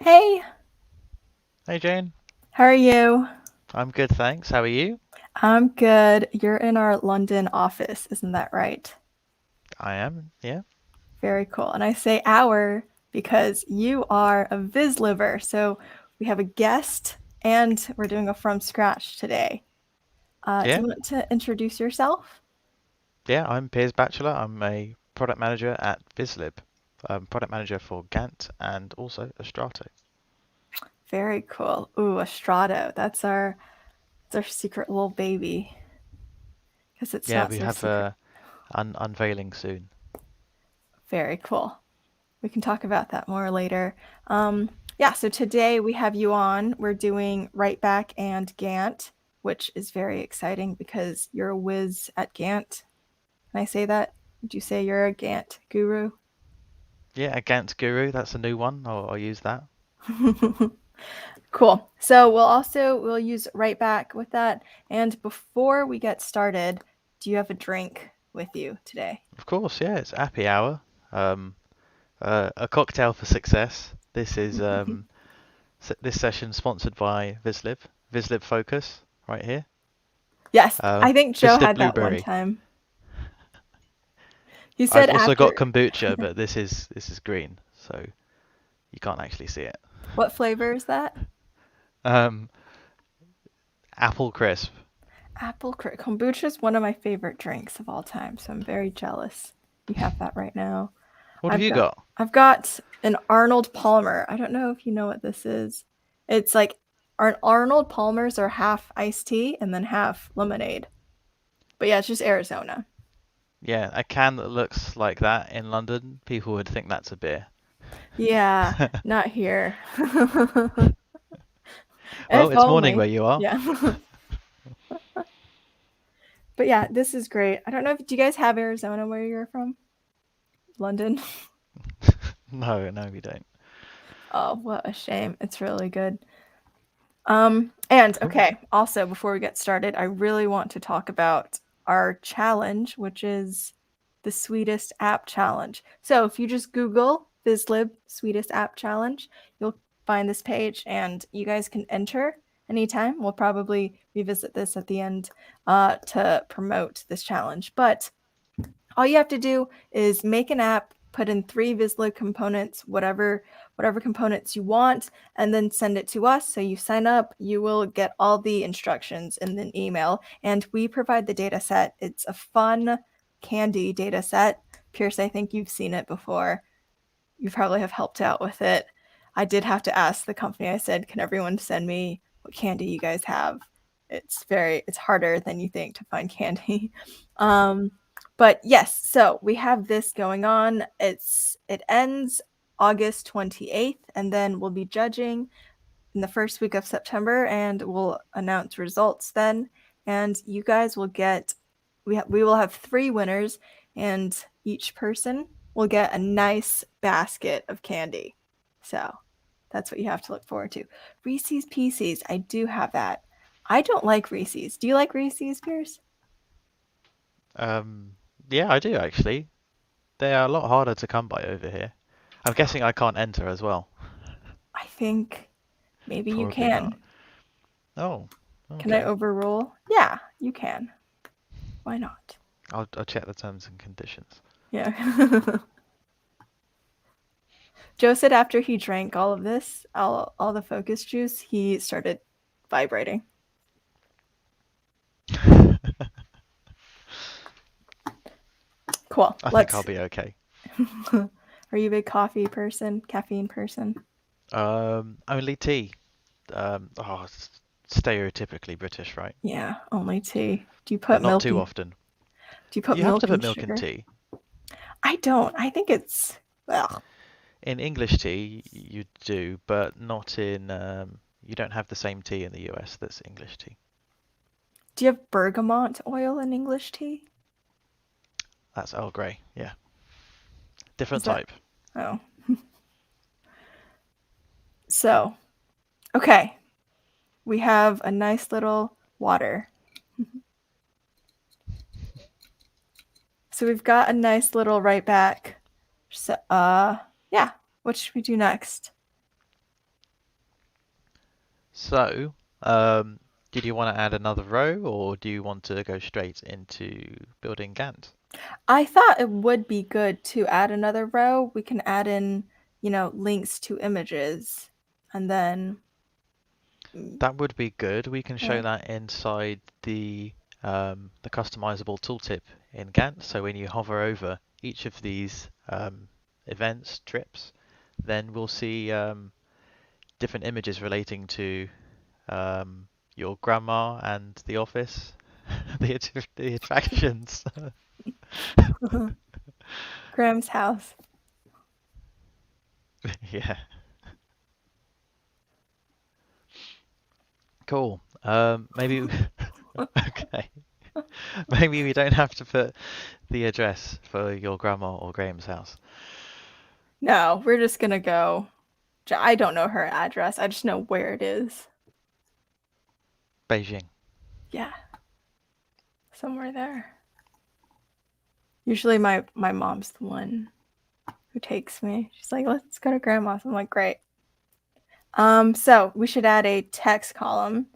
Hey, Hey Jane, how are you? I'm good, thanks. How are you? I'm good. You're in our London office, isn't that right? I am, yeah. Very cool. And I say our because you are a Vizliver. So we have a guest and we're doing a from scratch today. Do Yeah, you want to introduce yourself? yeah, I'm Piers Batchelor. I'm a product manager at Vizlib. Product manager for Gantt and also Strato. Very cool. Ooh, a Strato. That's our secret little baby because it's Yeah, not we so have secret. unveiling soon. Very cool. We can talk about that more later. Yeah, so today we have you on. We're doing Writeback and Gantt, which is very exciting because you're a whiz at Gantt. Can I say that? Would you say you're a Gantt guru? Yeah, a Gantt Guru, that's a new one. I'll use that. Cool. So we'll use Writeback with that. And before we get started, do you have a drink with you today? Of course, yeah, it's Appy Hour. Um, a cocktail for success. This session sponsored by Vizlib. Vizlib Focus, right here. Yes, I think Joe Vizlib had that one Blueberry. time. He said I've also got after. kombucha, but this is green, so you can't actually see it. What flavor is that? Um, Apple crisp. Kombucha is one of my favorite drinks of all time, so I'm very jealous. You have that right now. What have I've you got got? I've got an Arnold Palmer. I don't know if you know what this is. It's like Arnold Palmers are half iced tea and then half lemonade. But yeah, it's just Arizona. Yeah, a can that looks like that in London, people would think that's a beer. Yeah, not here. Well, If it's morning only. where you are. Yeah. But yeah, this is great. I don't know if do you guys have Arizona where you're from? London? No, no, we don't. Oh, what a shame. It's really good. And Cool. okay, also before we get started, I really want to talk about our challenge, which is the Sweetest App Challenge. So if you just Google Vizlib Sweetest App Challenge, you'll find this page and you guys can enter anytime. We'll probably revisit this at the end to promote this challenge. But all you have to do is make an app, put in 3 Vizsla components, whatever components you want, and then send it to us. So you sign up, you will get all the instructions in an email, and we provide the data set. It's a fun candy data set. Pierce, I think you've seen it before. You probably have helped out with it. I did have to ask the company. I said, "Can everyone send me what candy you guys have?" It's harder than you think to find candy. Um, but yes, so we have this going on. It ends August 28th, and then we'll be judging in the first week of September, and we'll announce results then. And you guys will get we will have 3 winners, and each person will get a nice basket of candy. So that's what you have to look forward to. Reese's Pieces, I do have that. I don't like Reese's. Do you like Reese's, Pierce? Um, yeah, I do actually. They are a lot harder to come by over here. I'm guessing I can't enter as well. I think maybe you Probably not. can. Oh, Can I okay. overrule? Yeah, you can. Why not? I'll check the terms and conditions. Yeah. Joe said after he drank all of this, all the focus juice, he started vibrating. Cool. I think I'll Let's. be okay. Are you a big coffee person, caffeine person? Only tea. Stereotypically British, right? Yeah, only tea. But not too often. Do you put You have to milk put and milk in sugar? tea. I don't. I think it's well. In English tea, you do, but not in. You don't have the same tea in the US that's English tea. Do you have bergamot oil in English tea? That's Earl Grey. Yeah, Is different that type. oh. So, okay. We have a nice little water. So we've got a nice little right back. So yeah, what should we do next? So, did you want to add another row, or do you want to go straight into building Gantt? I thought it would be good to add another row. We can add in, links to images, and then That would be good. We can show yeah. that inside the customizable tooltip in Gantt. So when you hover over each of these events, trips, then we'll see different images relating to your grandma and the office, the attractions. Graham's house. Yeah, cool. Maybe okay. Maybe we don't have to put the address for your grandma or Graham's house. No, we're just gonna go. I don't know her address. I just know where it is. Beijing. Yeah, somewhere there. Usually my mom's the one who takes me. She's like, let's go to grandma's. I'm like, great. So we should add a text column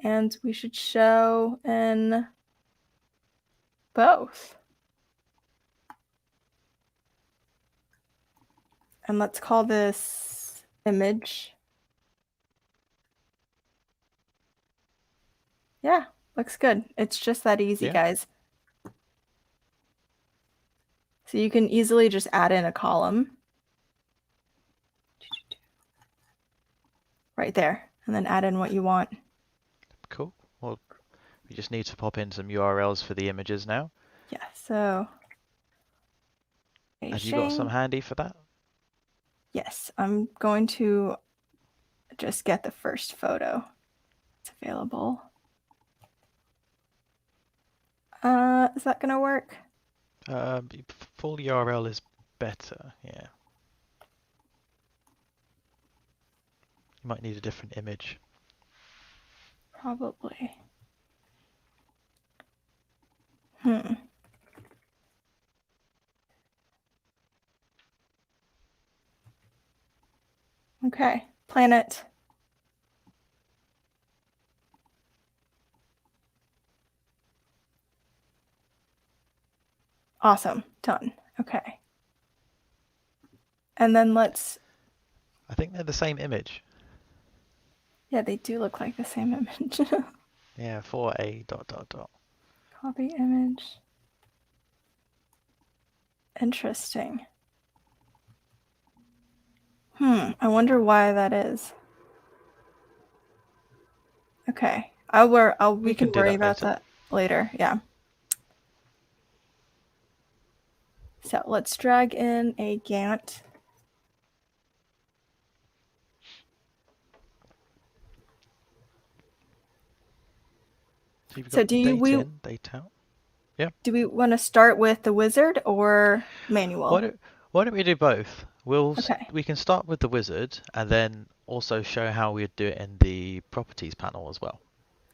and we should show in both. And let's call this image. Yeah, looks good. It's just that easy, Yeah. guys. So you can easily just add in a column right there and then add in what you want. Cool. Well, we just need to pop in some URLs for the images now. Yeah, so Have you got some Beijing. handy for that? Yes, I'm going to just get the first photo. It's available. Is that gonna work? Full URL is better. Yeah. You might need a different image. Probably. Okay, planet. Awesome, done. Okay. And then let's, I think they're the same image. yeah, they do look like the same image. Yeah, for a dot dot dot. Copy image. Interesting. I wonder why that is. Okay. We can do worry that about later. that later. Yeah. So let's drag in a Gantt. So you've So got the date in, date out. Yeah. do we want to start with the wizard or manual? Why don't why don't we do both? Okay. We can start with the wizard and then also show how we'd do it in the properties panel as well.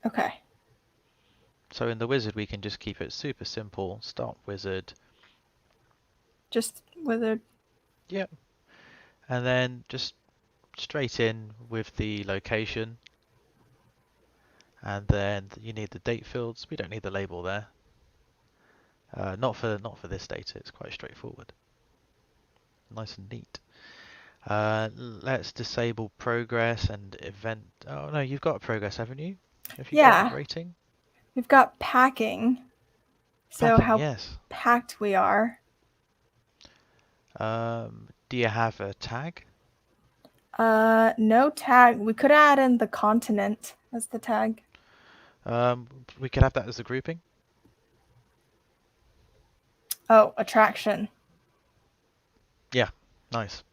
Okay. So in the wizard we can just keep it super simple. Start wizard. Just wizard. Yep. And then just straight in with the location. And then you need the date fields. We don't need the label there. Not for this data. It's quite straightforward. Nice and neat. Let's disable progress and event. Oh no, you've got progress, haven't you? Have you got Yeah. rating? We've got packing. So Packing, how yes. packed we are. Do you have a tag? No tag. We could add in the continent as the tag. We could have that as a grouping. Oh, attraction. Yeah, nice.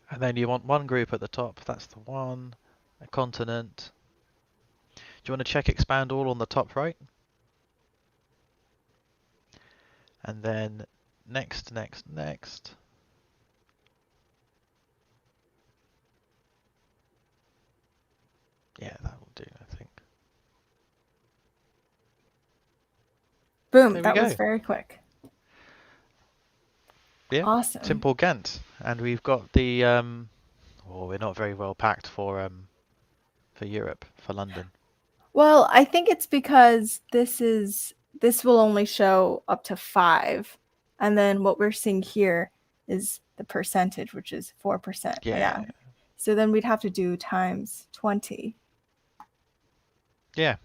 And then you want one group at the top. That's the one. A continent. Do you want to check expand all on the top right? And then next, next, next. Yeah, that will do, I think. Boom, There we that was go. very quick. Yeah, Awesome. simple Gantt. And we've got the, oh, we're not very well packed for for Europe, for London? Well, I think it's because this will only show up to 5. And then what we're seeing here is the percentage, which is 4%. Yeah. Yeah. So then we'd have to do times 20. Yeah.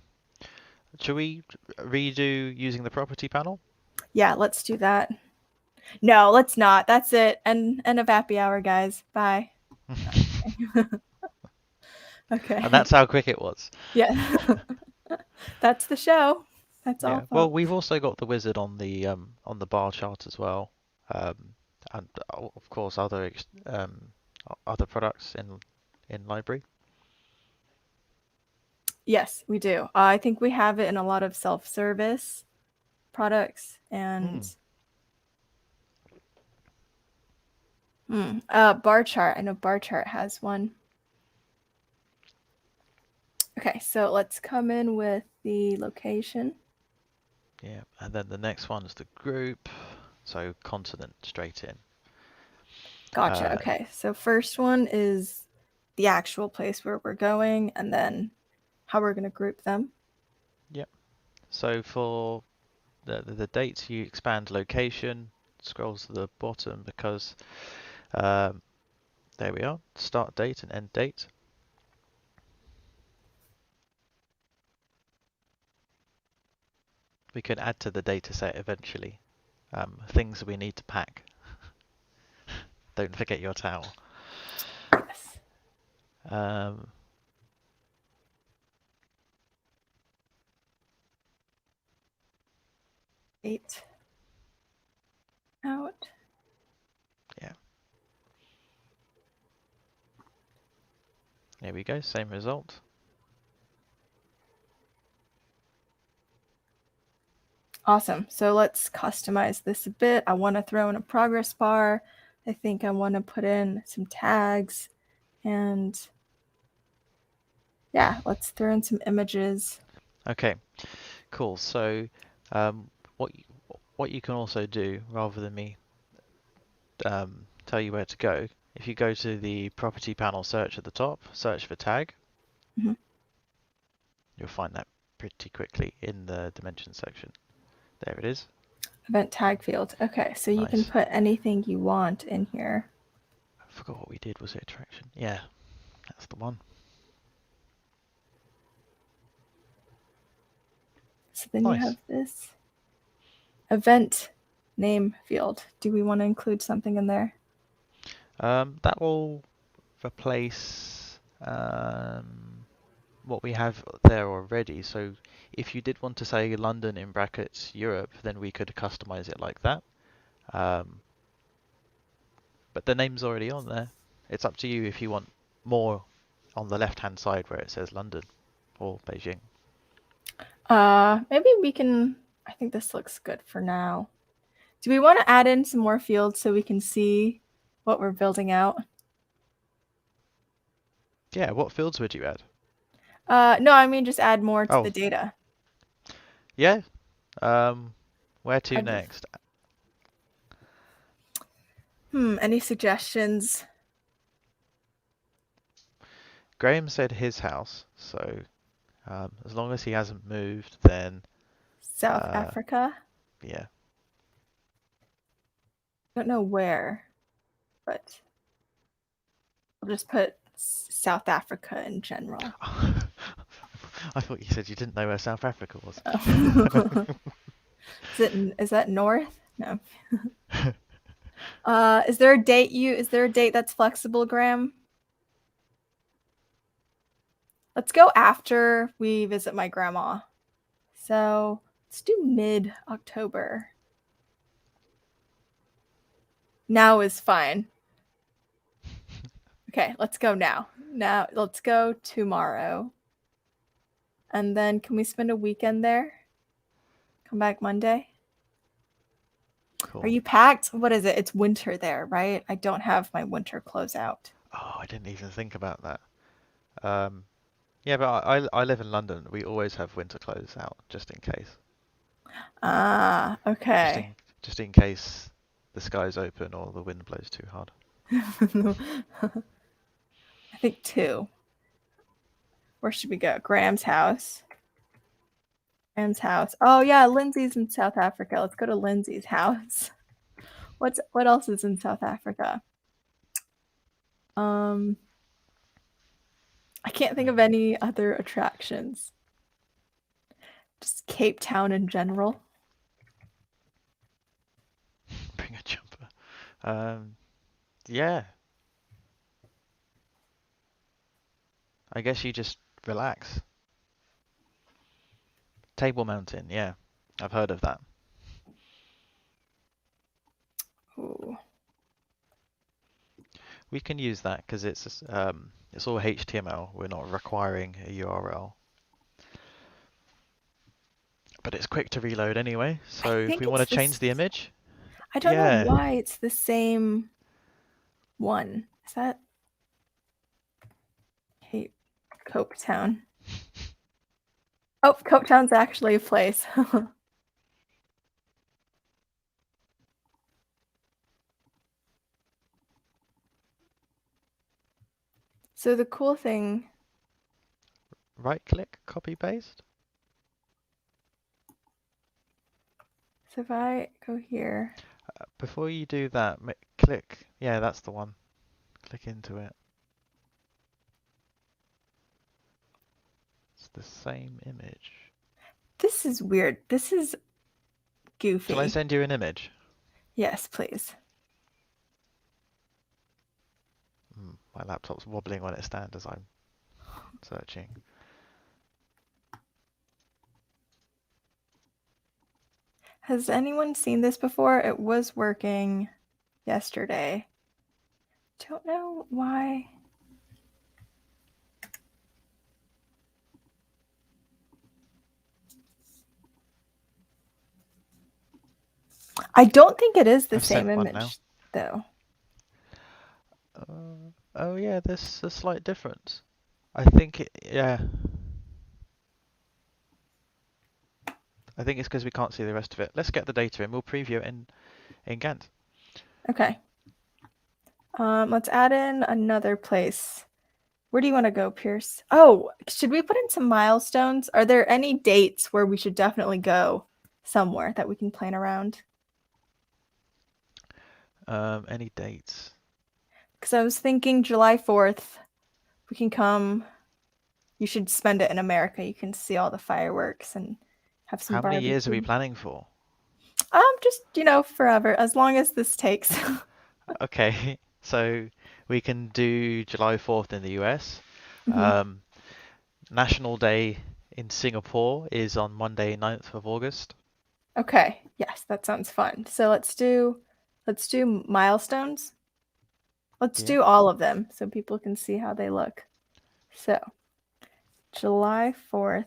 Shall we redo using the property panel? Yeah, let's do that. No, let's not. That's it. End of Appy Hour, guys. Bye. Okay. And that's how quick it was. Yeah. That's the show. That's all, Yeah. Well, folks. we've also got the wizard on the bar chart as well, and of course other products in library. Yes, we do. I think we have it in a lot of self-service products and bar chart. I know bar chart has one. Okay, so let's come in with the location. Yeah, and then the next one is the group, so continent straight in. Gotcha. Okay, so first one is the actual place where we're going, and then how we're going to group them. Yep. So for the dates, you expand location, scrolls to the bottom because there we are, start date and end date. We can add to the data set eventually things we need to pack. Don't forget your towel. Yes. Date out. Yeah. There we go, same result. Awesome. So let's customize this a bit. I want to throw in a progress bar. I think I want to put in some tags and yeah, let's throw in some images. Okay, cool. So what you can also do, rather than me tell you where to go, if you go to the property panel search at the top, search for tag, you'll find that pretty quickly in the dimensions section. There it is. Event tag field. Okay, so you can put anything you want in here. I forgot what we did. Was it attraction? Yeah, that's the one. So then you have this event name field. Do we want to include something in there? That will replace what we have there already. So if you did want to say London in brackets Europe, then we could customize it like that. But the name's already on there. It's up to you if you want more on the left-hand side where it says London or Beijing. Maybe we can, I think this looks good for now. Do we want to add in some more fields so we can see what we're building out? Yeah, what fields would you add? No, I mean just add more to the data. Yeah. Where to next? Any suggestions? Graham said his house, so as long as he hasn't moved, then South Africa? Yeah. Don't know where, but I'll just put South Africa in general. I thought you said you didn't know where South Africa was. Oh. Is that north? No. Is there a date that's flexible, Graham? Let's go after we visit my grandma. So let's do mid-October. Now is fine. Okay, let's go now. Now let's go tomorrow. And then can we spend a weekend there? Come back Monday? Cool. Are you packed? What is it? It's winter there, right? I don't have my winter clothes out. Oh, I didn't even think about that. Yeah, but I live in London. We always have winter clothes out just in case. Ah, okay. Just in case the sky's open or the wind blows too hard. I think 2. Where should we go? Graham's house. Graham's house. Oh yeah, Lindsay's in South Africa. Let's go to Lindsay's house. What else is in South Africa? I can't think of any other attractions. Just Cape Town in general. Bring a jumper. Yeah. I guess you just relax. Table Mountain, yeah. I've heard of that. Ooh. We can use that because it's all HTML. We're not requiring a URL. But it's quick to reload anyway. So if we want to change the image, I don't know yeah. why it's the same one. Is that Cape Town? Oh, Cape Town's actually a place. So the cool thing. Right click, copy paste. So if I go here. Before you do that, click. Yeah, that's the one. Click into it. It's the same image. This is weird. This is goofy. Shall I send you an image? Yes, please. My laptop's wobbling on its stand as I'm searching. Has anyone seen this before? It was working yesterday. Don't know why. I don't think it is the same image, though. Oh yeah, there's a slight difference. I think yeah. I think it's because we can't see the rest of it. Let's get the data in. We'll preview it in Gantt. Okay. Let's add in another place. Where do you want to go, Piers? Oh, should we put in some milestones? Are there any dates where we should definitely go somewhere that we can plan around? Any dates? Because I was thinking July 4th, we can come. You should spend it in America. You can see all the fireworks and have some barbecue. How many years are we planning for? Just, forever, as long as this takes. Okay, so we can do July 4th in the US. National Day in Singapore is on Monday, 9th of August. Okay, yes, that sounds fun. So let's do milestones. Let's do all of them so people can see how they look. So, July 4th.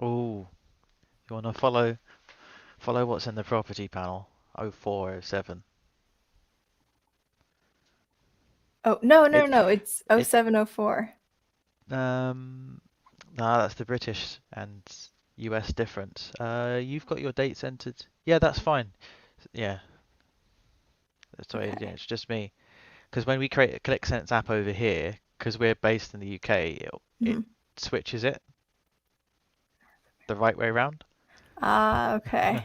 Oh, you want to follow what's in the property panel? 0407. Oh, no, it's 0704. That's the British and US difference. You've got your dates entered. Yeah, that's fine. Yeah. Sorry, Okay. yeah, it's just me. Because when we create a Qlik Sense app over here, because we're based in the UK, it switches it the right way around. Ah, okay.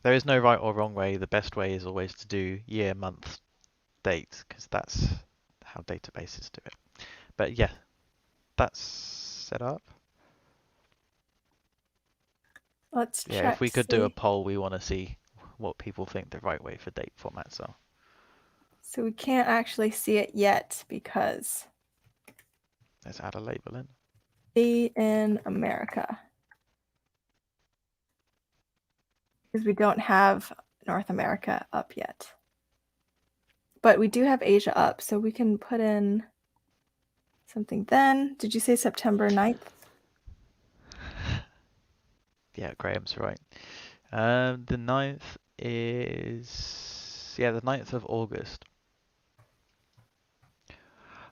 There is no right or wrong way. The best way is always to do year, month, date, because that's how databases do it. But yeah, that's set up. Let's check. Yeah, if we could do a poll, we want to see what people think the right way for date formats are. So we can't actually see it yet because Let's add a label in. Be in America. Because we don't have North America up yet. But we do have Asia up, so we can put in something then. Did you say September 9th? Yeah, Graham's right. The 9th is, the 9th of August.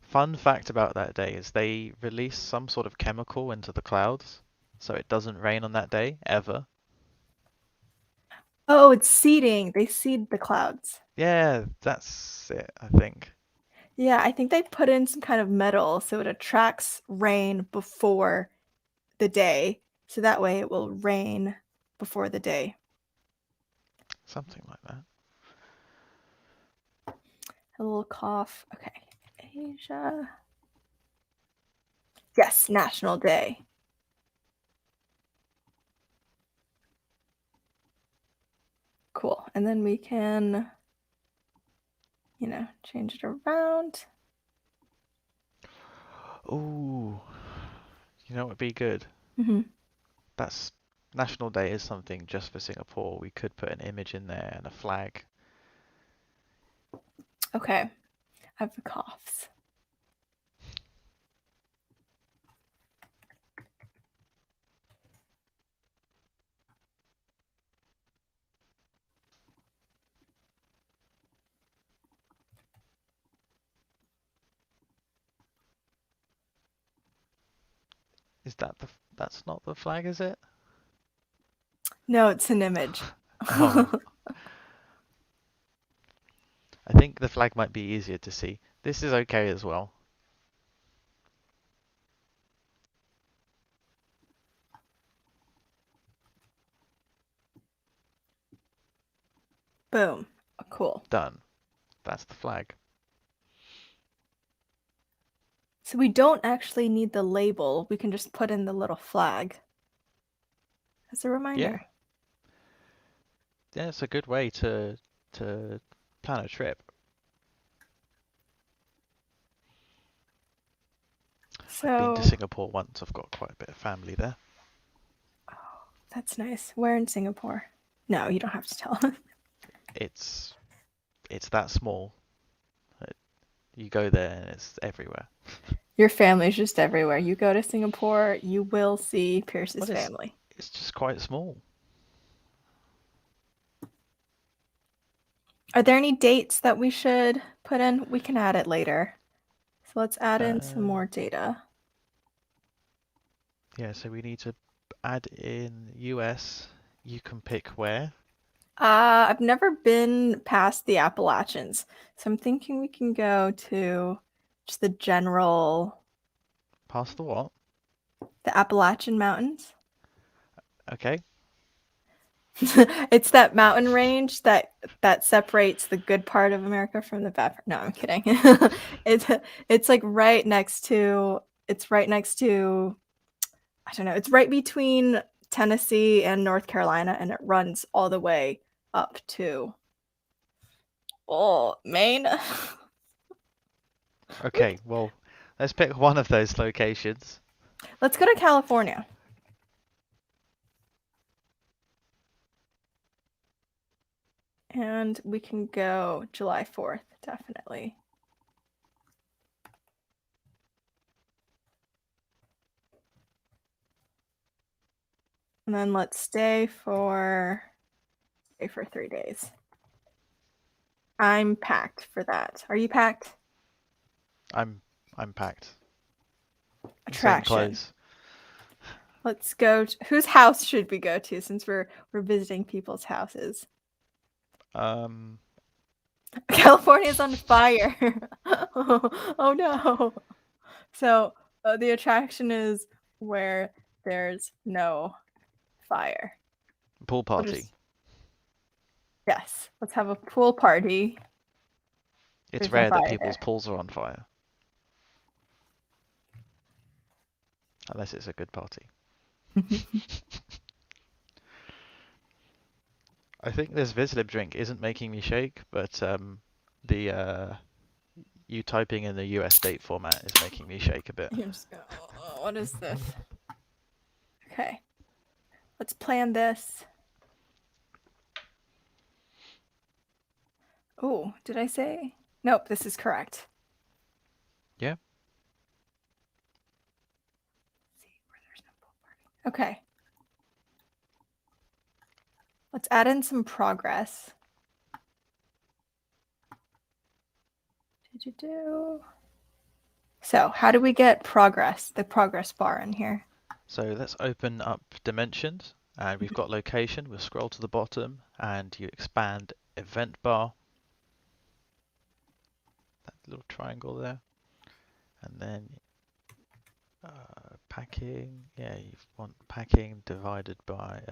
Fun fact about that day is they release some sort of chemical into the clouds so it doesn't rain on that day ever. Oh, it's seeding. They seed the clouds. Yeah, that's it, I think. Yeah, I think they put in some kind of metal so it attracts rain before the day. So that way it will rain before the day. Something like that. A little cough. Okay. Asia. Yes, National Day. Cool. And then we can, change it around. Ooh, you know what would be good? Mm-hmm. That's National Day is something just for Singapore. We could put an image in there and a flag. Okay. I have the coughs. Is that's not the flag, is it? No, it's an image. Oh, I think the flag might be easier to see. This is okay as well. Boom. Cool. Done. That's the flag. So we don't actually need the label. We can just put in the little flag as a reminder. Yeah, it's a good way to plan a trip. I've been to So Singapore once. I've got quite a bit of family there. that's nice. Where in Singapore? No, you don't have to tell. It's that small. You go there and it's everywhere. Your family's just everywhere. You go to Singapore, you will see Pierce's Well, family. it's just quite small. Are there any dates that we should put in? We can add it later. So let's add in some more data. Yeah, so we need to add in US. You can pick where. I've never been past the Appalachians, so I'm thinking we can go to just the general, Past the what? the Appalachian Mountains. Okay. It's that mountain range that separates the good part of America from the bad part. No, I'm kidding. it's it's like right next to I don't know. It's right between Tennessee and North Carolina, and it runs all the way up to Maine. Okay, well, let's pick one of those locations. Let's go to California. And we can go July 4th, definitely. And then let's stay for 3 days. I'm packed for that. Are you packed? I'm packed. Attraction. Same clothes. Let's go. Whose house should we go to since we're visiting people's houses? California's on fire. Oh no. So the attraction is where there's no fire. Pool party. Yes, let's have a pool party. It's There's no rare that fire people's there. pools are on fire. Unless it's a good party. I think this Vizlib drink isn't making me shake, but the you typing in the US date format is making me shake a bit. What is this? Okay, let's plan this. Oh, did I say? Nope, this is correct. Yeah. Okay. Let's add in some progress. So how do we get progress, the progress bar in here? So let's open up dimensions, and we've got location. We'll scroll to the bottom and you expand event bar, that little triangle there, and then packing. Yeah, you want packing divided by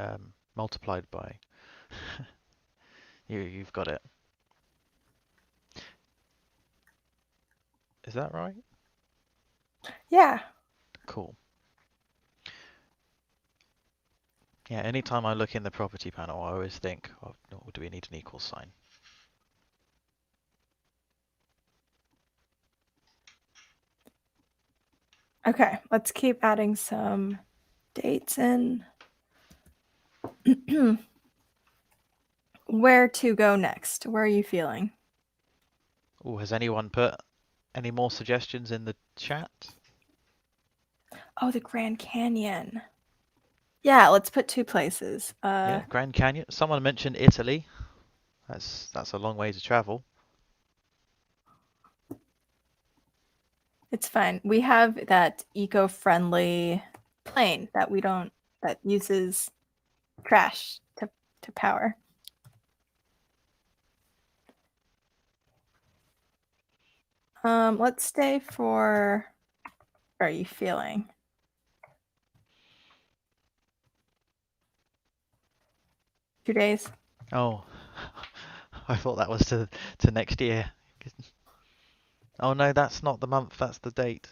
multiplied by. You've got it. Is that right? Yeah. Cool. Yeah, anytime I look in the property panel, I always think, oh, no, do we need an equal sign? Okay, let's keep adding some dates in. Where to go next? Where are you feeling? Oh, has anyone put any more suggestions in the chat? Oh, the Grand Canyon. Yeah, let's put 2 places. Yeah, Grand Canyon. Someone mentioned Italy. That's a long way to travel. It's fine. We have that eco-friendly plane that uses trash to power. Let's stay for. Where are you feeling? Two days. Oh, I thought that was to next year. Oh no, that's not the month, that's the date.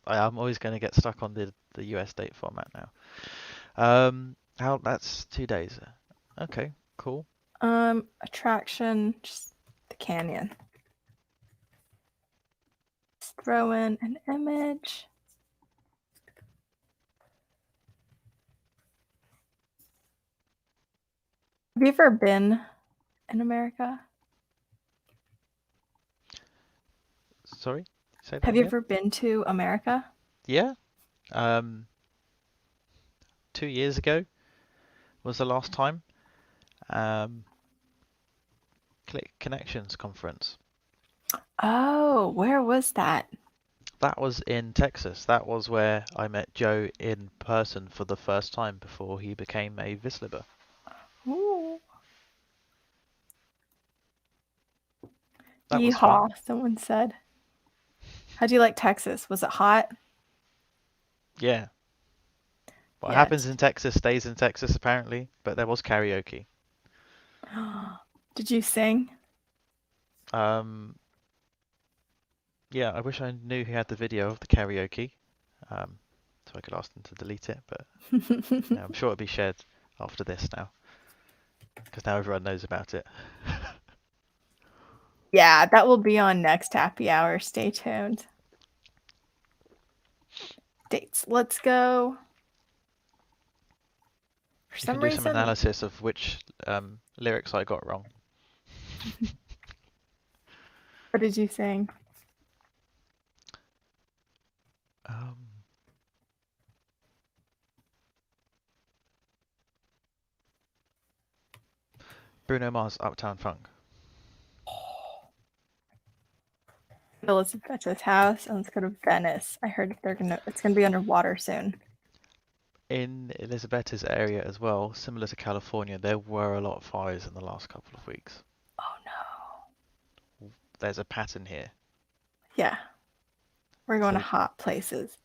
I'm always going to get stuck on the US date format now. That's 2 days. Okay, cool. Attraction, just the canyon. Let's throw in an image. Have you ever been in America? Sorry, say that Have you again? ever been to America? Yeah. 2 years ago was the last time. Qlik Connections conference. Oh, where was that? That was in Texas. That was where I met Joe in person for the first time before he became a Vizlibber. Ooh. That was fun. Yeehaw, someone said. How do you like Texas? Was it hot? Yeah. What Yeah. happens in Texas stays in Texas apparently, but there was karaoke. Did you sing? Um, yeah, I wish I knew who had the video of the karaoke, so I could ask them to delete it, but yeah, I'm sure it'll be shared after this now, because now everyone knows about it. Yeah, that will be on next happy hour. Stay tuned. Dates. Let's go. For You can some do some reason, analysis of which lyrics I got wrong. what did you sing? Um, Bruno Mars, Uptown Funk. Elizabeth's house, and let's go to Venice. I heard it's gonna be underwater soon. In Elizabeth's area as well, similar to California, there were a lot of fires in the last couple of weeks. Oh no. There's a pattern here. Yeah. We're going So, to hot places.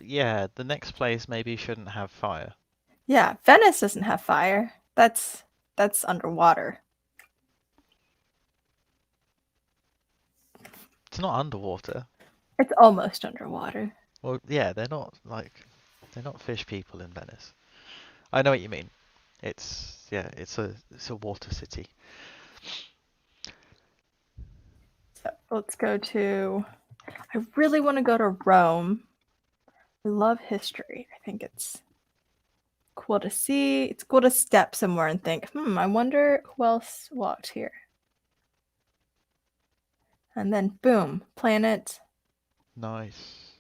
yeah, the next place maybe shouldn't have fire. Yeah, Venice doesn't have fire. That's underwater. It's not underwater. It's almost underwater. Well, yeah, they're not fish people in Venice. I know what you mean. It's a water city. So let's go to. I really want to go to Rome. I love history. I think it's cool to see. It's cool to step somewhere and think, I wonder who else walked here. And then boom, planet. Nice.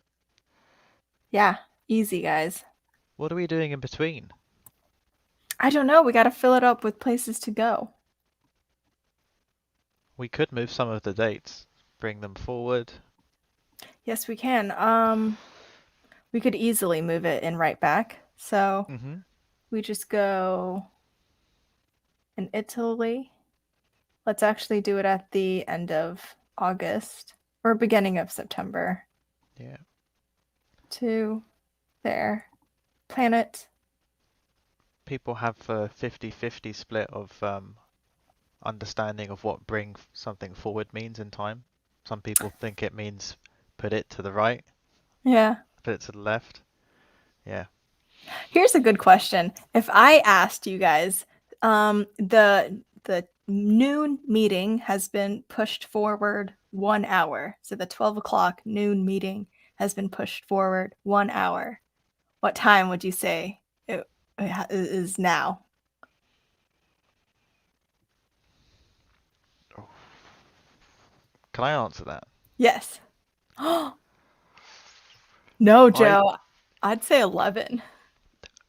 Yeah, easy, guys. What are we doing in between? I don't know. We got to fill it up with places to go. We could move some of the dates, bring them forward. Yes, we can. We could easily move it in Writeback. So Mm-hmm. we just go in Italy. Let's actually do it at the end of August or beginning of September. Yeah. To there. Planet. People have a 50-50 split of understanding of what bring something forward means in time. Some people think it means put it to the right, Yeah. put it to the left. Yeah. Here's a good question. If I asked you guys, the noon meeting has been pushed forward 1 hour. So the 12 o'clock noon meeting has been pushed forward 1 hour. What time would you say it is now? Oh. Can I answer that? Yes. No, I Joe. I'd say 11.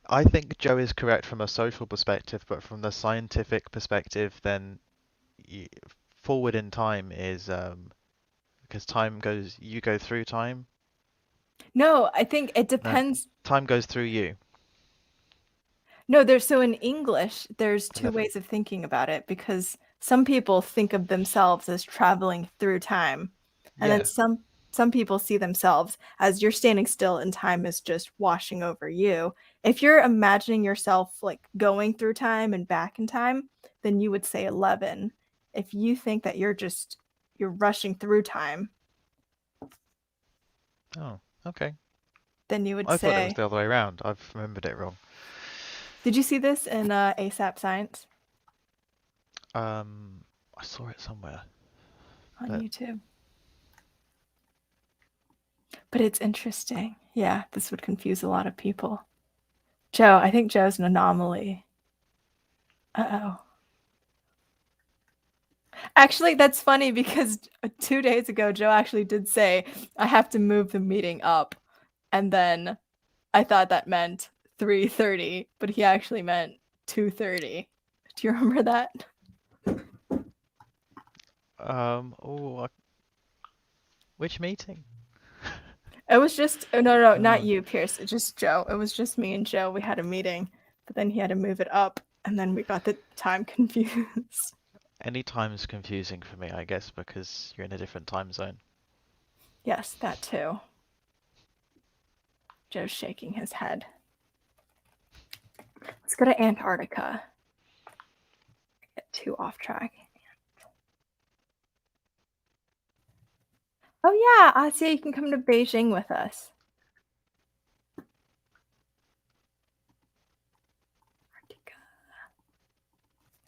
I think Joe is correct from a social perspective, but from the scientific perspective, then y forward in time is because time goes, you go through time. No, I think it No, depends. time goes through you. No, there's so in English, there's two 11. ways of thinking about it because some people think of themselves as traveling through time, and then Yeah. some people see themselves as you're standing still and time is just washing over you. If you're imagining yourself like going through time and back in time, then you would say 11. If you think that you're rushing through time, Oh, okay. then you would I thought it was say, the other way around. I've remembered it wrong. did you see this in ASAP Science Um, I saw it somewhere, on but YouTube? But it's interesting. Yeah, this would confuse a lot of people. Joe, I think Joe's an anomaly. Uh-oh. Actually, that's funny because 2 days ago, Joe actually did say, I have to move the meeting up. And then I thought that meant 3:30, but he actually meant 2:30. Do you remember that? oh, which meeting? It was just, oh, no, not Uh, you, Pierce. It's just Joe. It was just me and Joe. We had a meeting, but then he had to move it up. And then we got the time confused. any time's confusing for me, I guess, because you're in a different time zone. Yes, that too. Joe's shaking his head. Let's go to Antarctica. Get too off track. Oh yeah, Asya, you can come to Beijing with us.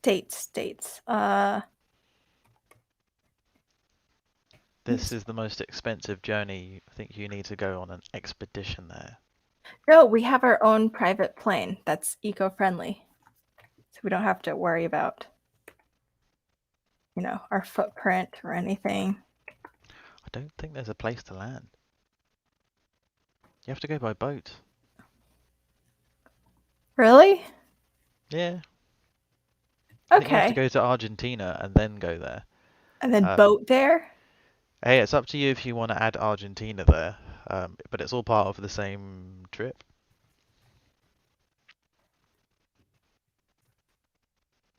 Dates. This is the most expensive journey. I think you need to go on an expedition there. No, we have our own private plane that's eco-friendly. So we don't have to worry about, our footprint or anything. I don't think there's a place to land. You have to go by boat. Really? Yeah. I think you have to Okay. go to Argentina and then go there. And then Um, boat there? hey, it's up to you if you want to add Argentina there, but it's all part of the same trip.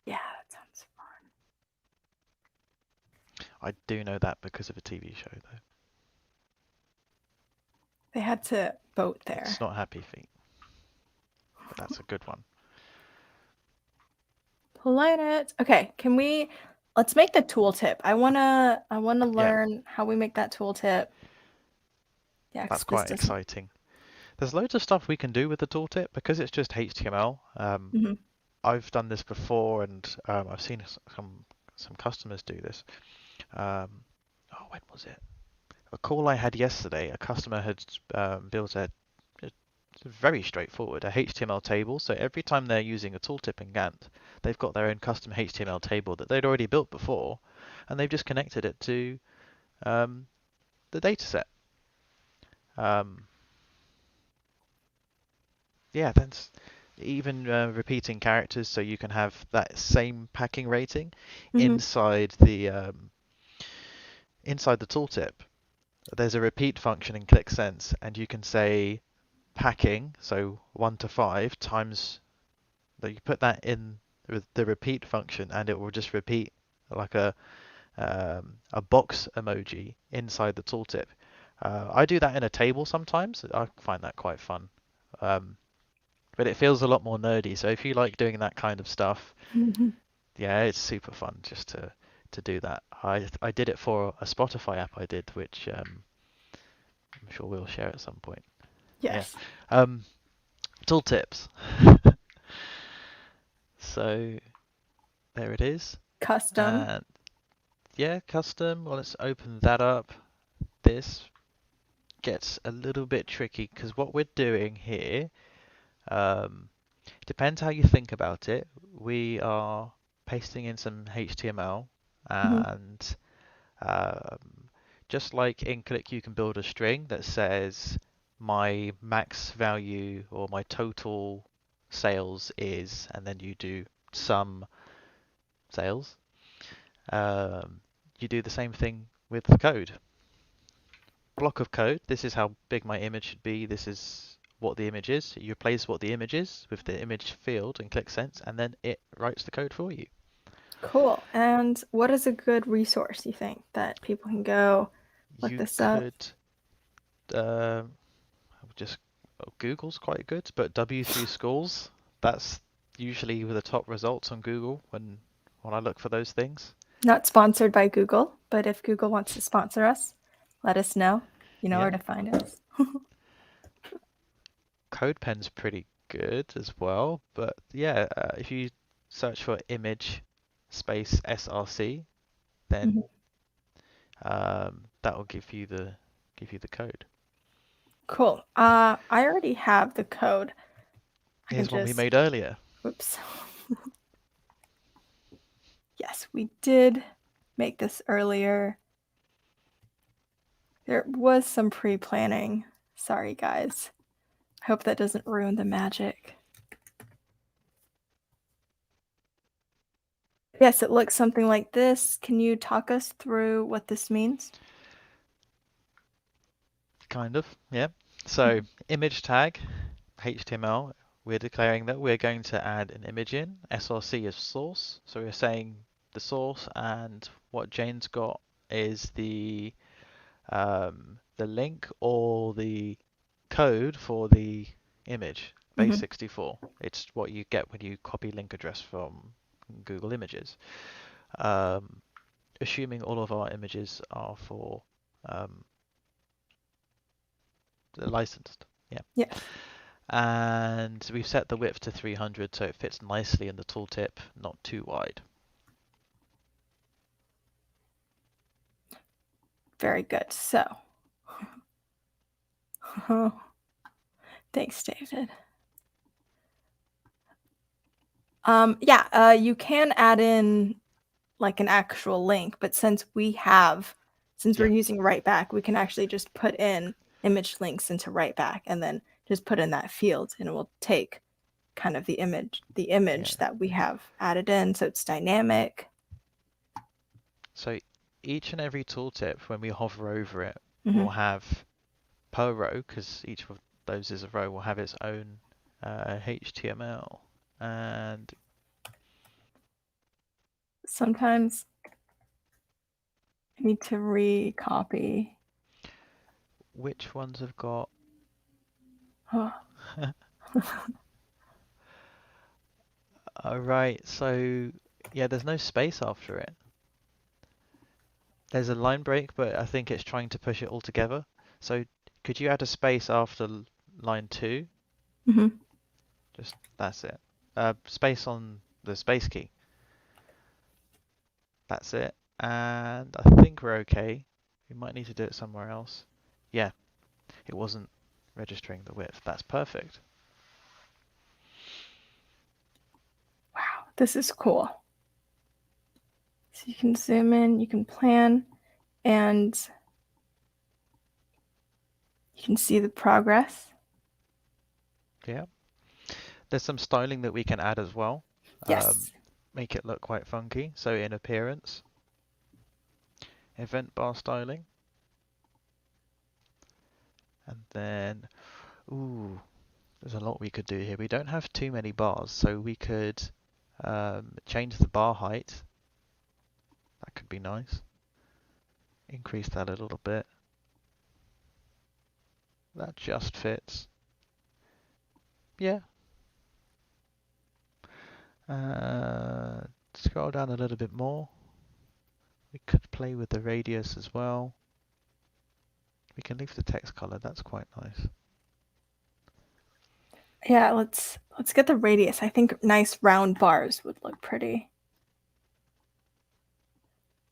Yeah, that sounds fun. I do know that because of a TV show, though. They had to boat It's there. not Happy Feet, but that's a good one. Planet. Okay, let's make the tooltip. I wanna Yeah, learn how we make that tooltip. Yeah, because that's this quite doesn't. exciting. There's loads of stuff we can do with the tooltip because it's just HTML. Mhm. I've done this before, and I've seen some customers do this. Oh, when was it? A call I had yesterday. A customer had built it's very straightforward, a HTML table. So every time they're using a tooltip in Gantt, they've got their own custom HTML table that they'd already built before, and they've just connected it to the dataset. Um, yeah, that's even repeating characters, so you can have that same packing rating Mhm. inside the tooltip. There's a repeat function in Qlik Sense, and you can say packing, so 1 to 5 times that you put that in with the repeat function, and it will just repeat like a box emoji inside the tooltip. I do that in a table sometimes. I find that quite fun. Um, but it feels a lot more nerdy. So if you like doing that kind of stuff, yeah, it's super fun just to do that. I did it for a Spotify app I did, which I'm sure we'll share at some point. Yeah. Yes. Um, Tooltips. So there it is. Custom. And yeah, custom. Well, let's open that up. This gets a little bit tricky because what we're doing here, um, depends how you think about it. We are pasting in some HTML Mhm. and um, just like in Qlik, you can build a string that says my max value or my total sales is, and then you do sum sales. Um, you do the same thing with the code. Block of code. This is how big my image should be. This is what the image is. You replace what the image is with the image field in Qlik Sense, and then it writes the code for you. Cool. And what is a good resource you think that people can go look You this up? could um, just Google's quite good, but W3 Schools, that's usually the top results on Google when I look for those things. Not sponsored by Google, but if Google wants to sponsor us, let us know. You know Yeah, where to find us. CodePen's pretty good as well, but yeah, if you search for image space src, then Mhm. that will give you the code. Cool. I already have the code. I can Here's one we just, made earlier. whoops. Yes, we did make this earlier. There was some pre-planning. Sorry, guys. I hope that doesn't ruin the magic. Yes, it looks something like this. Can you talk us through what this means? Kind of, yeah. So image tag, HTML, we're declaring that we're going to add an image in. src is source, so we're saying the source, and what Jane's got is the link or the code for the image, Mhm. base64. It's what you get when you copy link address from Google Images. Um, assuming all of our images are for licensed. Yeah. Yes. And we've set the width to 300 so it fits nicely in the tooltip, not too wide. Very good. So, thanks, David. Yeah, you can add in like an actual link, but since we're Yeah, using Writeback, we can actually just put in image links into Writeback and then just put in that field, and it will take kind of the image yeah. that we have added in, so it's dynamic. So each and every tooltip, when we hover over it, Mm-hmm. will have per row, because each of those is a row, will have its own HTML. And Sometimes I need to recopy. which ones have got? Oh. Right, so yeah, there's no space after it. There's a line break, but I think it's trying to push it all together. So could you add a space after line 2? Mm-hmm. Just that's it. Space on the space key. That's it. And I think we're okay. We might need to do it somewhere else. Yeah, it wasn't registering the width. That's perfect. Wow, this is cool. So you can zoom in, you can plan, and you can see the progress. Yeah. There's some styling that we can add as well. Yes. Make it look quite funky. So in appearance, event bar styling. And then, Ooh, there's a lot we could do here. We don't have too many bars, so we could change the bar height. That could be nice. Increase that a little bit. That just fits. Yeah. Scroll down a little bit more. We could play with the radius as well. We can leave the text color. That's quite nice. Yeah, let's get the radius. I think nice round bars would look pretty.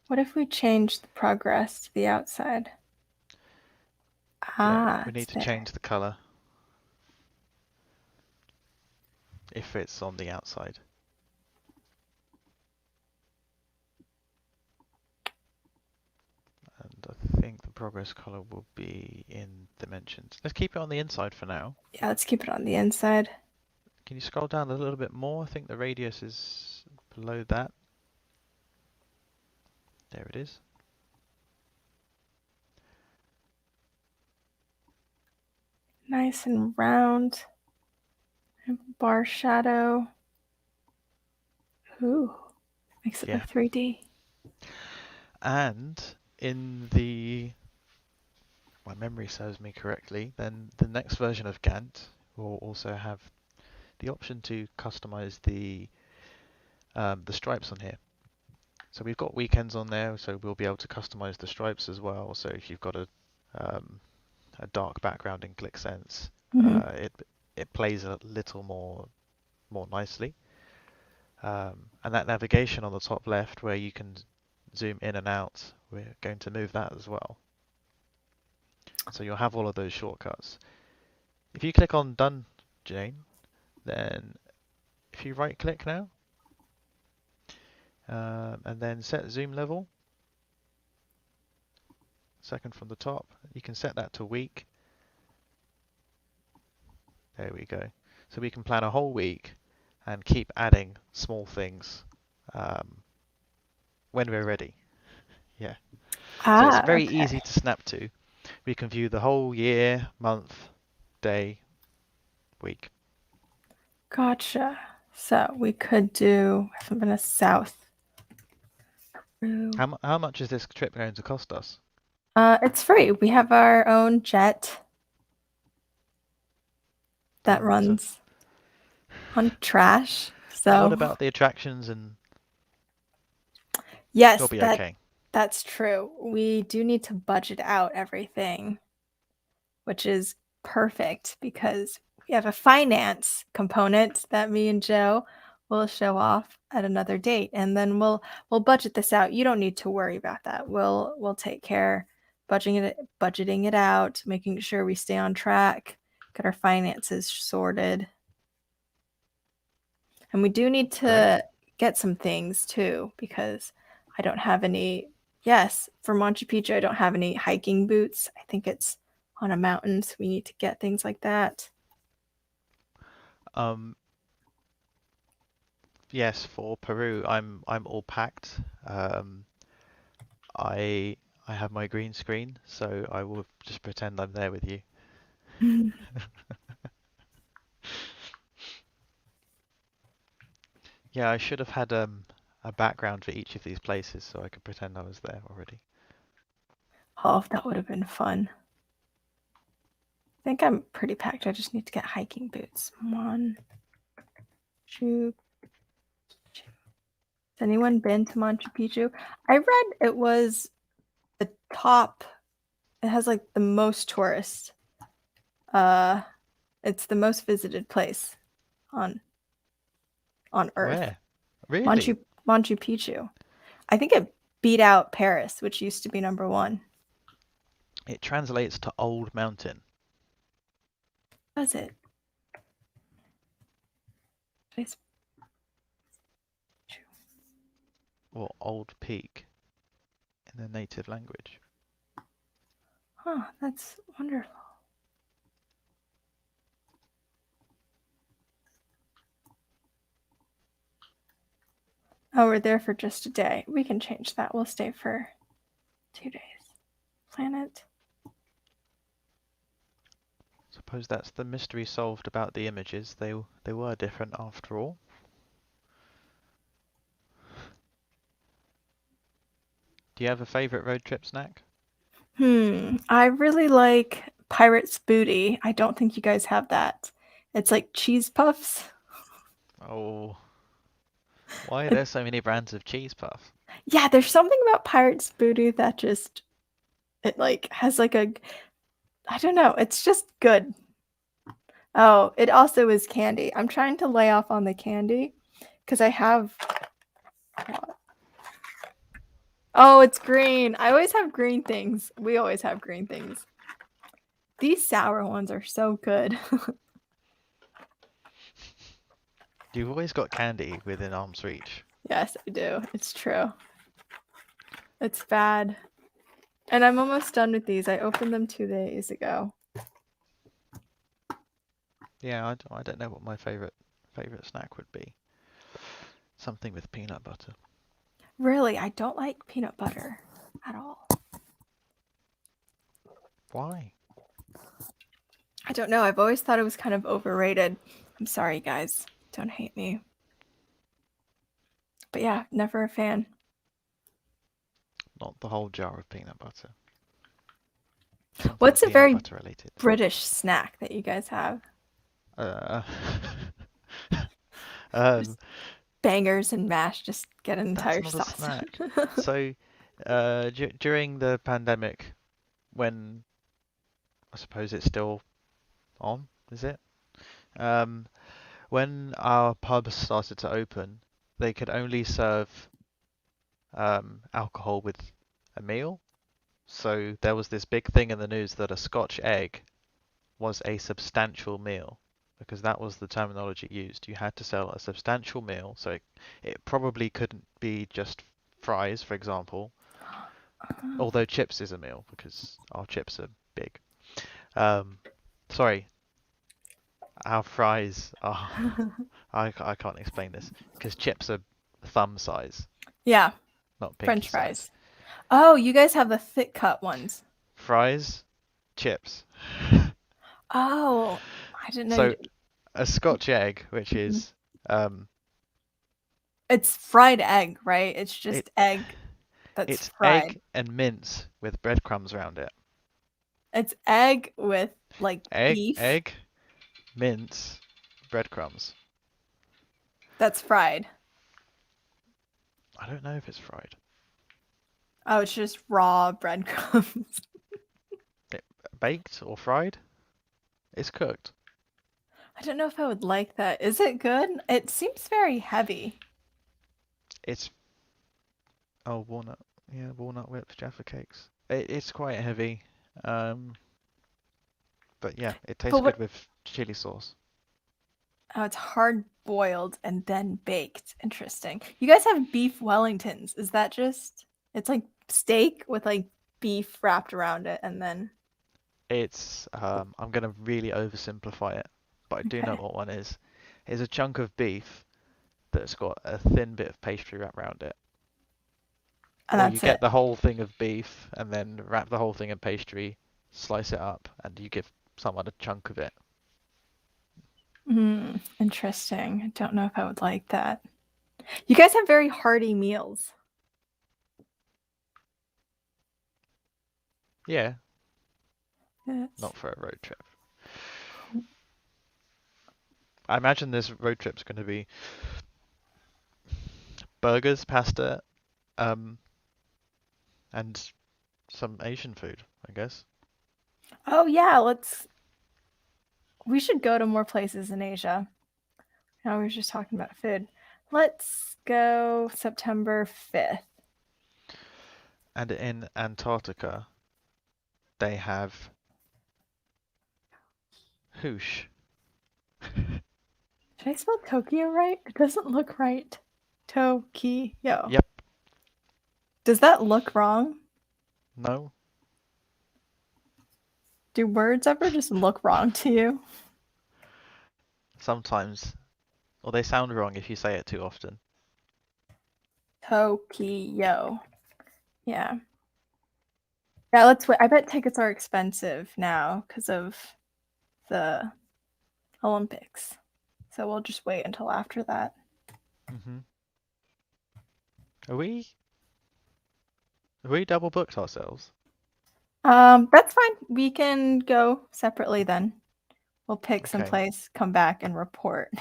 What if we change the progress to the outside? Yeah, we It's need to there. change the color if it's on the outside. And I think the progress color will be in dimensions. Let's keep it on the inside for now. Yeah, let's keep it on the inside. Can you scroll down a little bit more? I think the radius is below that. There it is. Nice and round. Bar shadow. Ooh, makes it Yeah. look 3D. And in the, my memory serves me correctly, then the next version of Gantt will also have the option to customize the stripes on here. So we've got weekends on there, so we'll be able to customize the stripes as well. So if you've got a dark background in Qlik Sense, it plays a little more nicely. And that navigation on the top left where you can zoom in and out, we're going to move that as well. So you'll have all of those shortcuts. If you click on Done, Jane, then if you right click now, and then set zoom level, second from the top, you can set that to week. There we go. So we can plan a whole week and keep adding small things when we're ready. Yeah. So it's very Okay. easy to snap to. We can view the whole year, month, day, week. Gotcha. So we could do, I haven't been a south. How much is this trip going to cost us? It's free. We have our own jet that Oh, runs on trash. and what So about the attractions? And yes, we'll be okay. that's true. We do need to budget out everything, which is perfect because we have a finance component that me and Joe will show off at another date, and then we'll budget this out. You don't need to worry about that. We'll take care budgeting it out, making sure we stay on track, get our finances sorted. And we do need to get some things too, because I don't have any. Yes, for Machu Picchu, I don't have any hiking boots. I think it's on a mountain, so we need to get things like that. Yes, for Peru, I'm all packed. I have my green screen, so I will just pretend I'm there with you. Yeah, I should have had a background for each of these places so I could pretend I was there already. Oh, that would have been fun. I think I'm pretty packed. I just need to get hiking boots. One, two. Has anyone been to Machu Picchu? I read it was the top. It has like the most tourists. It's the most visited place on Earth. Where? Really? Machu Picchu. I think it beat out Paris, which used to be number one. It translates to Old Mountain. Does it? Or Old Peak in the native language. Huh, that's wonderful. Oh, we're there for just a day. We can change that. We'll stay for 2 days. Planet. Suppose that's the mystery solved about the images. They were different after all. Do you have a favourite road trip snack? I really like Pirate's Booty. I don't think you guys have that. It's like cheese puffs. Oh, why are It- there so many brands of cheese puffs? yeah, there's something about Pirate's Booty that just it like has like a I don't know, it's just good. Oh, it also is candy. I'm trying to lay off on the candy because I have Oh, it's green. I always have green things. We always have green things. These sour ones are so good. You've always got candy within arm's reach. Yes, I do. It's true. It's bad. And I'm almost done with these. I opened them 2 days ago. Yeah, I don't know what my favourite snack would be. Something with peanut butter. Really, I don't like peanut butter at all. Why? I don't know. I've always thought it was kind of overrated. I'm sorry, guys. Don't hate me. But yeah, never a fan. Not the whole jar of peanut butter. What's a Something very peanut butter related. British snack that you guys have? Um, Bangers and mash. Just get an that's entire not a sausage. snack. So, during the pandemic, when I suppose it's still on, is it? When our pubs started to open, they could only serve alcohol with a meal. So there was this big thing in the news that a Scotch egg was a substantial meal because that was the terminology used. You had to sell a substantial meal, so it probably couldn't be just fries, for example, although chips is a meal because our chips are big. Sorry, our fries are. I can't explain this because chips are thumb size, Yeah, not pinky French size. fries. Oh, you guys have the thick cut ones. Fries, chips. Oh, I didn't know you So did. a Scotch egg, which Mhm. is It's fried egg, right? It's it just egg that's it's fried. egg and mince with breadcrumbs around it. It's egg with like beef Egg, mince, breadcrumbs. that's fried. I don't know if it's fried. Oh, it's just raw breadcrumbs. Baked or fried? It's cooked. I don't know if I would like that. Is it good? It seems very heavy. It's walnut. Yeah, walnut whipped Jaffa cakes. It's quite heavy. Um, but yeah, it tastes But good what? with chili sauce. Oh, it's hard boiled and then baked. Interesting. You guys have beef Wellingtons. Is that just? It's like steak with like beef wrapped around it, and then It's I'm gonna really oversimplify it, but I do know okay, what one is. It's a chunk of beef that's got a thin bit of pastry wrapped around it. and Or you that's get it. the whole thing of beef and then wrap the whole thing in pastry, slice it up, and you give someone a chunk of it. Interesting. I don't know if I would like that. You guys have very hearty meals. Yeah, Yes. not for a road trip. I imagine this road trip's going to be burgers, pasta, um, and some Asian food, I guess. Oh yeah, we should go to more places in Asia. Now we were just talking about food. Let's go September 5th. And in Antarctica, they have hoosh. Did I spell Tokyo right? It doesn't look right. Tokyo. Yep. Does that look wrong? No. Do words ever just look wrong to you? Sometimes. Or they sound wrong if you say it too often. Tokyo. Yeah. Yeah, let's wait. I bet tickets are expensive now because of the Olympics. So we'll just wait until after that. Mm-hmm. Are we double booked ourselves? That's fine. We can go separately then. We'll pick some Okay. place, come back, and report.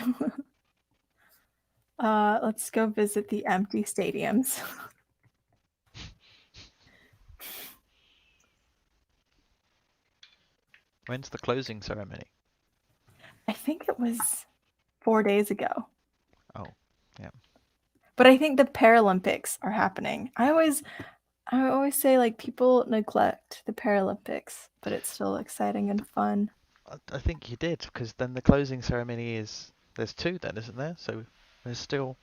Let's go visit the empty stadiums. When's the closing ceremony? I think it was 4 days ago. Oh, yeah. But I think the Paralympics are happening. I always say like people neglect the Paralympics, but it's still exciting and fun. I think you did, because then the closing ceremony is there's two then, isn't there? So there's still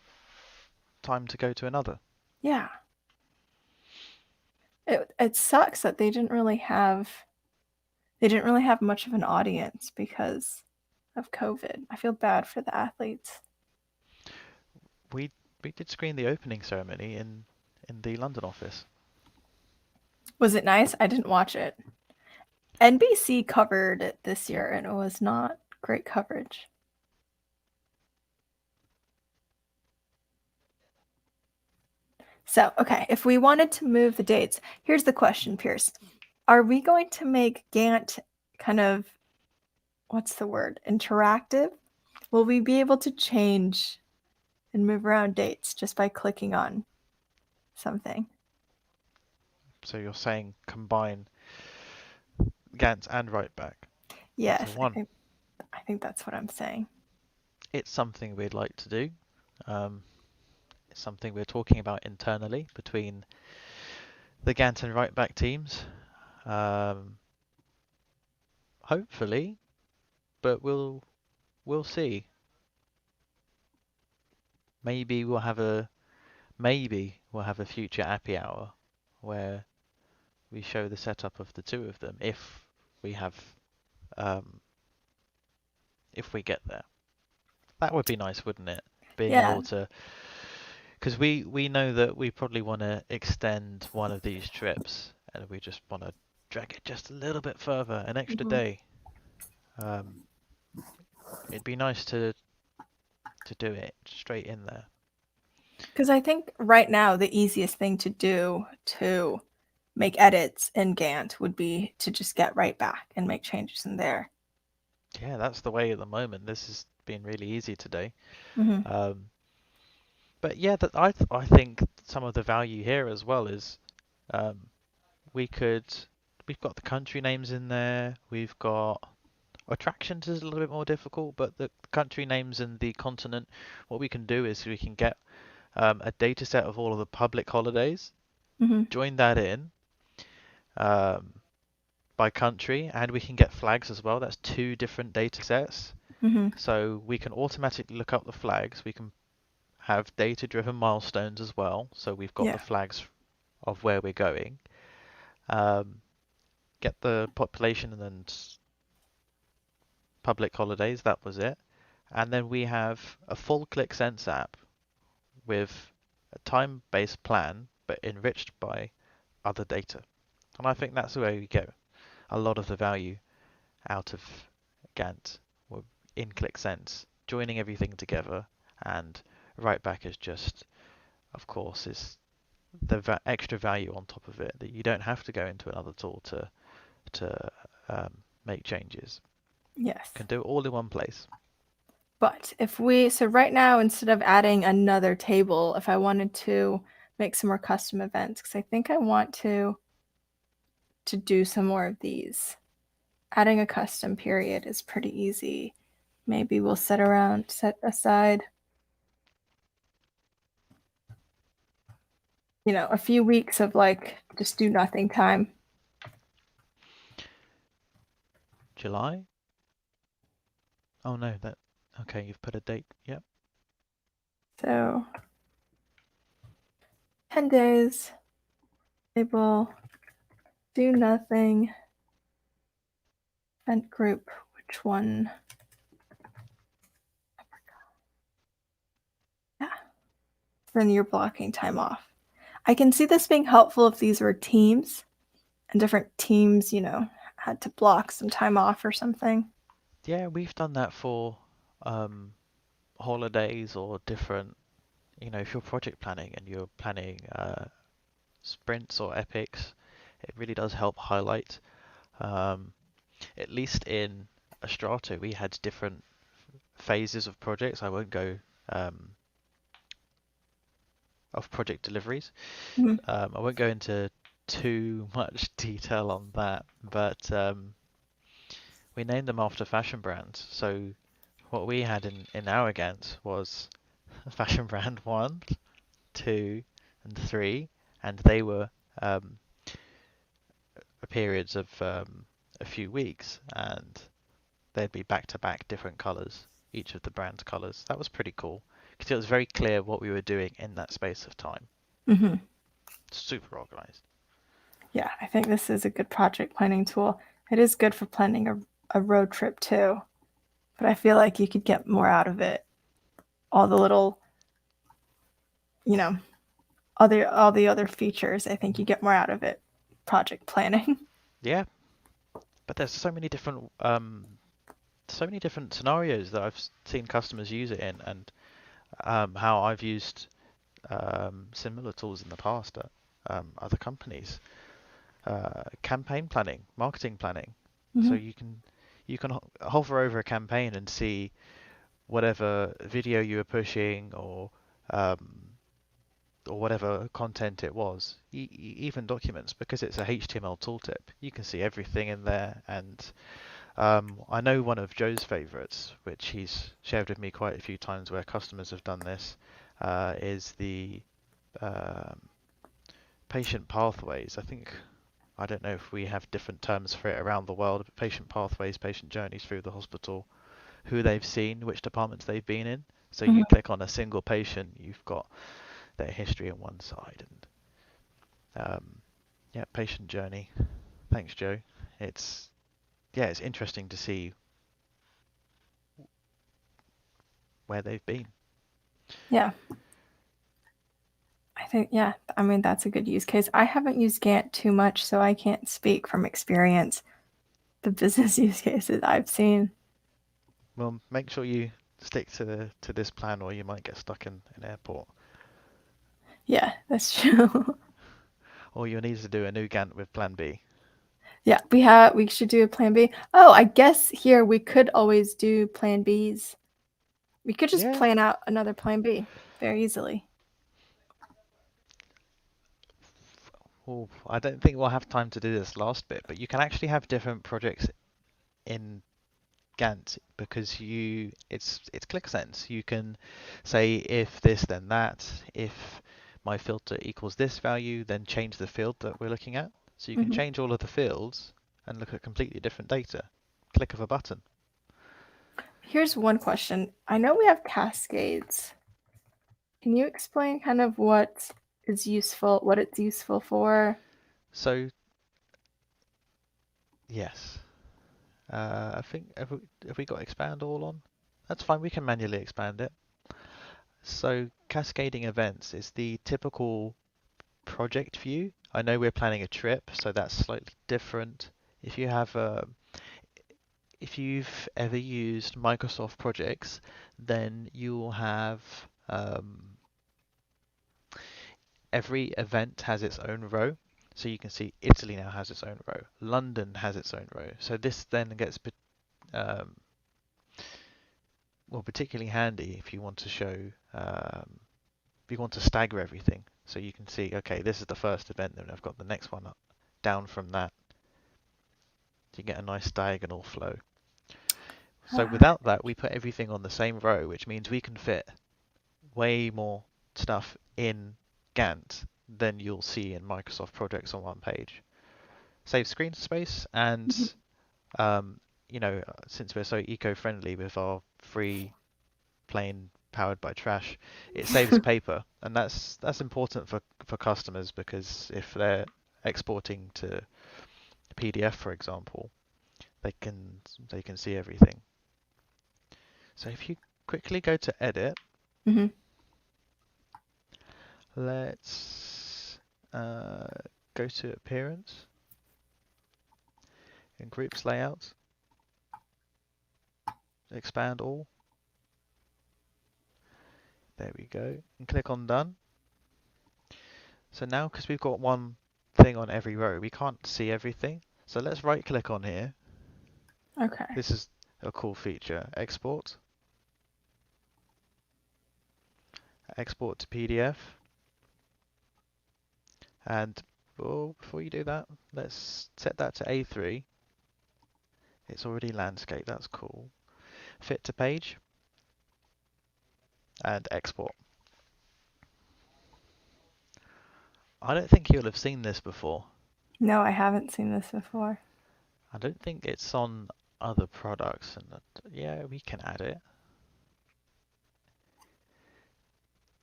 time to go to another. Yeah. It sucks that they didn't really have much of an audience because of COVID. I feel bad for the athletes. We did screen the opening ceremony in the London office. Was it nice? I didn't watch it. NBC covered it this year and it was not great coverage. So, okay, if we wanted to move the dates, here's the question, Piers. Are we going to make Gantt kind of, what's the word, interactive? Will we be able to change and move around dates just by clicking on something? So you're saying combine Gantt and Writeback into Yes, one. I think that's what I'm saying. It's something we'd like to do. It's something we're talking about internally between the Gantt and Writeback teams. Hopefully, but we'll see. Maybe we'll have a future Appy Hour where we show the setup of the two of them if we have if we get there. That would be nice, wouldn't it? Being Yeah. able to, because we know that we probably want to extend one of these trips, and we just want to drag it just a little bit further, an extra day. It'd be nice to do it straight in there. Because I think right now the easiest thing to do to make edits in Gantt would be to just get right back and make changes in there. Yeah, that's the way at the moment. This has been really easy today. Mm-hmm. But yeah, that I think some of the value here as well is we've got the country names in there. We've got attractions is a little bit more difficult, but the country names and the continent, what we can do is we can get a data set of all of the public holidays, Mm-hmm. join that in by country, and we can get flags as well. That's two different data sets. Mm-hmm. So we can automatically look up the flags. We can have data-driven milestones as well. So we've got the flags of where we're going. Get the population and then public holidays. That was it. And then we have a full Qlik Sense app with a time-based plan, but enriched by other data. And I think that's the way we get a lot of the value out of Gantt in Qlik Sense, joining everything together, and Writeback is just, of course, is the extra value on top of it that you don't have to go into another tool to make changes. Yes. You can do it all in one place. But so right now, instead of adding another table, if I wanted to make some more custom events, because I think I want to do some more of these, adding a custom period is pretty easy. Maybe we'll set aside, a few weeks of like just do nothing time. July? Oh no, okay, you've put a date. Yep. So 10 days, table, do nothing, event group, which one? Yeah. Then you're blocking time off. I can see this being helpful if these were teams and different teams, had to block some time off or something. Yeah, we've done that for um, holidays or different, if you're project planning and you're planning sprints or epics, it really does help highlight. Um, at least in Astrato, we had different phases of projects. I won't go um, of project deliveries. Mhm. I won't go into too much detail on that, but we named them after fashion brands. So what we had in our Gantt was fashion brand 1, 2, and 3, and they were um, periods of a few weeks, and they'd be back-to-back different colors, each of the brand's colors. That was pretty cool because it was very clear what we were doing in that space of time. Mhm. Super organized. Yeah, I think this is a good project planning tool. It is good for planning a road trip too, but I feel like you could get more out of it. All the little, you know, all the other features, I think you get more out of it. Project planning. Yeah, but there's so many different scenarios that I've seen customers use it in, and how I've used similar tools in the past at other companies. Campaign planning, marketing planning. So Mhm. you can hover over a campaign and see whatever video you were pushing um, or whatever content it was, even documents, because it's a HTML tooltip. You can see everything in there, and I know one of Joe's favorites, which he's shared with me quite a few times, where customers have done this, is the um, patient pathways. I don't know if we have different terms for it around the world, but patient pathways, patient journeys through the hospital, who they've seen, which departments they've been in. So you Mhm. click on a single patient, you've got their history on one side, and yeah, patient journey. Thanks, Joe. It's it's interesting to see where they've been. Yeah, I think I mean that's a good use case. I haven't used Gantt too much, so I can't speak from experience. The business use cases I've seen. Well, make sure you stick to this plan, or you might get stuck in an airport, Yeah, that's true. or you'll need to do a new Gantt with Plan B. Yeah, we should do a plan B. Oh, I guess here we could always do plan Bs. We could just Yeah. plan out another plan B very easily. Oh, I don't think we'll have time to do this last bit, but you can actually have different projects in Gantt because it's Qlik Sense. You can say if this then that, if my filter equals this value, then change the field that we're looking at. So you can Mhm. change all of the fields and look at completely different data. Click of a button. Here's one question. I know we have cascades. Can you explain kind of what it's useful for? So yes, I think have we got expand all on? That's fine. We can manually expand it. So cascading events is the typical project view. I know we're planning a trip, so that's slightly different. If you have if you've ever used Microsoft projects, then you'll have every event has its own row. So you can see Italy now has its own row. London has its own row. So this then gets um, well particularly handy if you want to show if you want to stagger everything. So you can see, okay, this is the first event, then I've got the next one up, down from that. You get a nice diagonal flow. So Ah, without that, we put everything on the same row, which means we can fit way more stuff in Gantt than you'll see in Microsoft projects on one page. Save screen space, and mhm. um, since we're so eco-friendly with our free plane powered by trash, it saves paper, and that's important for customers because if they're exporting to PDF, for example, they can they can see everything. So if you quickly go to edit, Mhm. let's go to appearance and groups layouts. expand all. There we go. And click on done. So now, because we've got one thing on every row, we can't see everything. So let's right click on here. Okay. This is a cool feature. Export. Export to PDF. And before you do that, let's set that to A3. It's already landscape, that's cool. Fit to page. And export. I don't think you'll have seen this before. No, I haven't seen this before. I don't think it's on other products. And yeah, we can add it.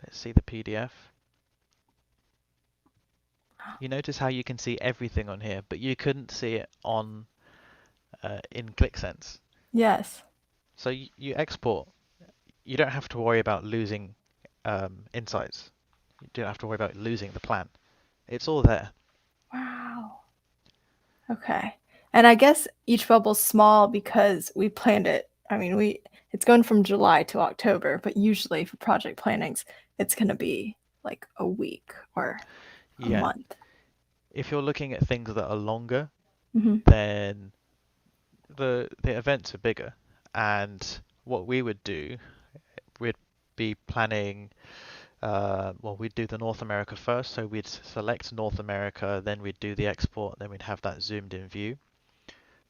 Let's see the PDF. You notice how you can see everything on here, but you couldn't see it on in Qlik Sense. Yes. So you export. You don't have to worry about losing insights. You don't have to worry about losing the plan. It's all there. Wow. Okay. And I guess each bubble's small because we planned it. I mean, it's going from July to October, but usually for project plannings, it's going to be like a week or a Yeah. month. If you're looking at things that are longer, Mm-hmm. then the events are bigger. And what we would do, we'd be planning. Well, we'd do the North America first, so we'd select North America, then we'd do the export, then we'd have that zoomed in view.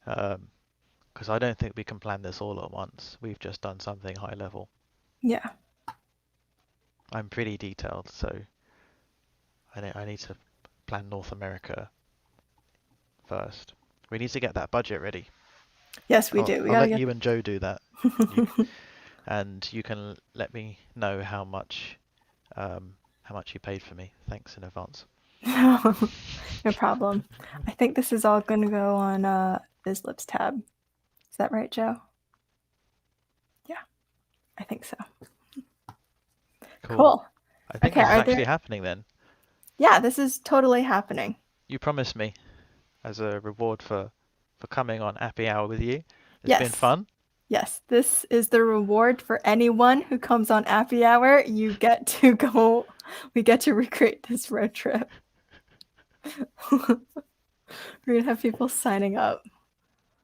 Because I don't think we can plan this all at once. We've just done something high level. Yeah. I'm pretty detailed, so I need to plan North America first. We need to get that budget ready. Yes, we do. We I'll gotta let get. you and Joe do that, and you can let me know how much you paid for me. Thanks in advance. No problem. I think this is all going to go on Vizlib's tab. Is that right, Joe? Yeah, I think so. Cool. I think Okay, this is are actually there... happening then. Yeah, this is totally happening. You promised me as a reward for coming on Appy Hour with you. It's been Yes. fun. Yes, this is the reward for anyone who comes on Appy Hour. You get to go. We get to recreate this road trip. We're gonna have people signing up.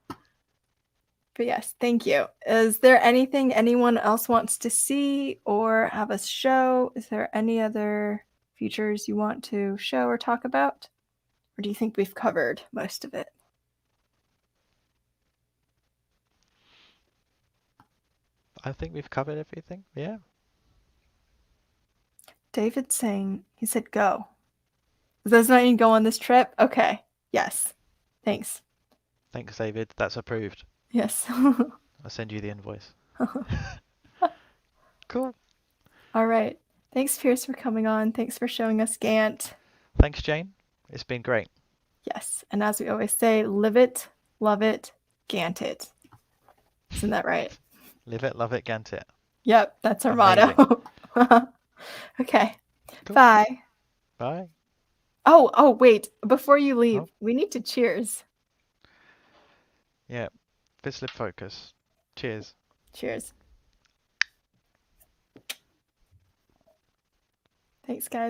But yes, thank you. Is there anything anyone else wants to see or have us show? Is there any other features you want to show or talk about? Or do you think we've covered most of it? I think we've covered everything. Yeah. David's saying, he said go. Does not mean go on this trip? Okay. Yes. Thanks. Thanks, David. That's approved. Yes. I'll send you the invoice. Cool. All right. Thanks, Piers, for coming on. Thanks for showing us Gantt. Thanks, Jane. It's been great. Yes. And as we always say, live it, love it, Gantt it. Isn't that right? Live it, love it, Gantt it. Yep, that's our Amazing. motto. Okay. Cool. Bye. Bye. Oh, wait. Before you leave, we need to cheers. Yeah. Vizlib focus. Cheers. Cheers. Thanks, guys.